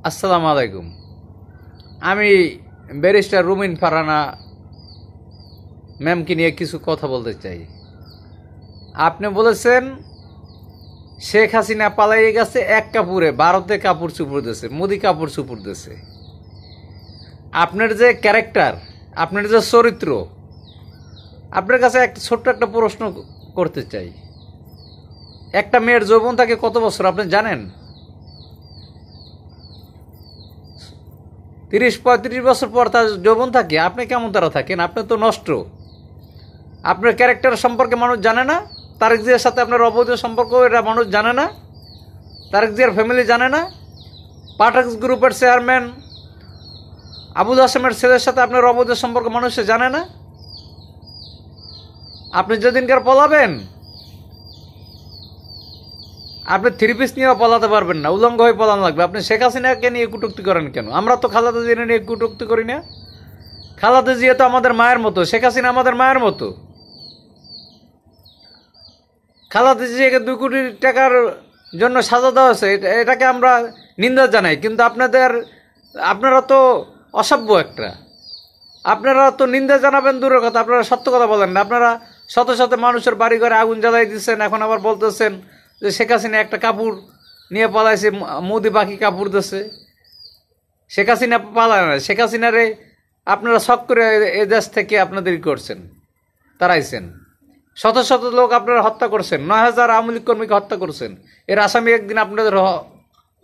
আসসালামু আলাইকুম। আমি ব্যারিস্টার রুমিন ফারহানা ম্যামকে নিয়ে কিছু কথা বলতে চাই। আপনি বলেছেন শেখ হাসিনা পালাইয়ে গেছে এক কাপড়ে, ভারতে কাপড় চুপড় দিয়েছে, মোদি কাপড় চুপড় দিয়েছে। আপনার যে ক্যারেক্টার, আপনার যে চরিত্র, আপনার কাছে ছোট্ট একটা প্রশ্ন করতে চাই। একটা মেয়ের যৌবন থাকে কত বছর আপনি জানেন? 30-35 বছর পর তার যৌবন থাকে। আপনি কেমন তারা থাকেন? আপনি তো নষ্ট। আপনার ক্যারেক্টার সম্পর্কে মানুষ জানে না। তারেক জিয়ার সাথে আপনার অবৈধ সম্পর্ক, এটা মানুষ জানে না। তারেক জিয়ার ফ্যামিলি জানে না। পাঠক গ্রুপের চেয়ারম্যান আবুল হাসেমের ছেলের সাথে আপনার অবৈধ সম্পর্ক মানুষ জানে না। আপনি যেদিনকার পলাবেন, আপনি 3 পিস নিয়েও পলাতে পারবেন না, উলঙ্গ হয়ে পলান লাগবে। আপনি শেখ হাসিনাকে নিয়ে কটূক্তি করেন কেন? আমরা তো খালেদা জিয়া নিয়ে কটূক্তি করি না। খালেদা জিয়া তো আমাদের মায়ের মতো, শেখ হাসিনা আমাদের মায়ের মতো। খালেদা জিয়াকে 2 কোটি টাকার জন্য সাজা দেওয়া হয়েছে, এটাকে আমরা নিন্দা জানাই। কিন্তু আপনারা তো অসভ্য একটা। আপনারা তো নিন্দা জানাবেন দূরের কথা, আপনারা সত্য কথা বলেন না। আপনারা শত শত মানুষের বাড়ি ঘরে আগুন জ্বালাই দিচ্ছেন, এখন আবার বলতেছেন যে শেখ হাসিনা একটা কাপড় নিয়ে পালাইছে, মোদি বাকি কাপড় দিচ্ছে। শেখ হাসিনা পালায় না। শেখ হাসিনারে আপনারা শখ করে এ দেশ থেকে আপনাদের করছেন, তারাইছেন। শত শত লোক আপনারা হত্যা করছেন, 9000 আওয়ামী লীগ কর্মীকে হত্যা করছেন। এর আসামি একদিন আপনাদের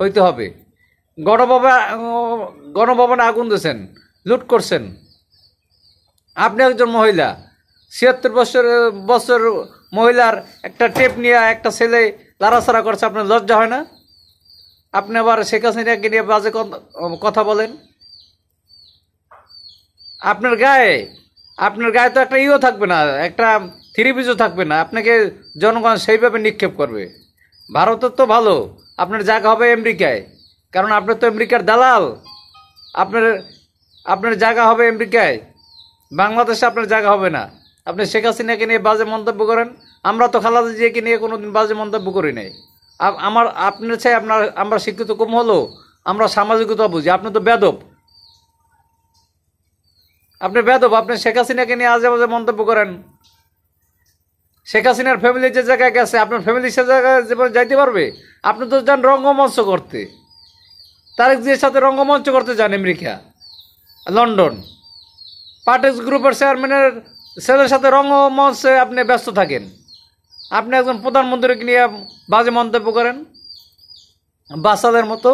হইতে হবে। গণভবনে আগুন দিয়েছেন, লুট করছেন। আপনি একজন মহিলা, 76 বছর মহিলার একটা টেপ নিয়ে একটা ছেলে লাড়াছাড়া করছে, আপনার লজ্জা হয় না? আপনি আবার শেখ হাসিনাকে নিয়ে বাজে কথা বলেন। আপনার গায়ে তো একটা ইও থাকবে না, একটা 3 পিসও থাকবে না। আপনাকে জনগণ সেইভাবে নিক্ষেপ করবে। ভারতের তো ভালো, আপনার জায়গা হবে আমেরিকায়, কারণ আপনার তো আমেরিকার দালাল। আপনার জায়গা হবে আমেরিকায়, বাংলাদেশে আপনার জায়গা হবে না। আপনি শেখ হাসিনাকে নিয়ে বাজে মন্তব্য করেন। আমরা তো খালেদা জিয়াকে নিয়ে কোনোদিন বাজে মন্তব্য করি নাই। আপনার চাই আমরা শিক্ষিত কম হলো, আমরা সামাজিকতা বুঝি। আপনি তো বেদব, আপনি শেখ হাসিনাকে নিয়ে আজে বাজে মন্তব্য করেন। শেখ হাসিনার ফ্যামিলি যে জায়গায় গেছে, আপনার ফ্যামিলি সে জায়গায় যেমন যাইতে পারবে? আপনি তো যান রঙ্গমঞ্চ করতে, তারেক জিয়ার সাথে রঙ্গমঞ্চ করতে যান আমেরিকা, লন্ডন। পাঠক গ্রুপের চেয়ারম্যানের ছেলের সাথে রঙ্গমঞ্চে আপনি ব্যস্ত থাকেন। আপনি একজন প্রধানমন্ত্রীকে নিয়ে বাজে মন্তব্য করেন বাসালের মতো।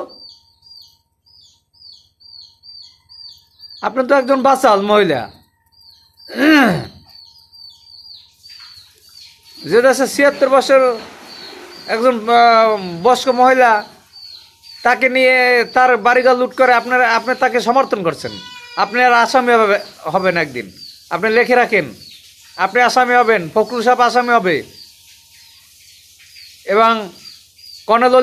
আপনি তো একজন বাসাল মহিলা। যেটা 76 বছর একজন বয়স্ক মহিলা, তাকে নিয়ে তার বাড়িঘর লুট করে আপনি তাকে সমর্থন করছেন। আপনি আর আসামি হবেন একদিন। আপনি লিখে রাখেন, আপনি আসামি হবেন, ফখরুল সাহেব আসামি হবে, এবং কর্নেল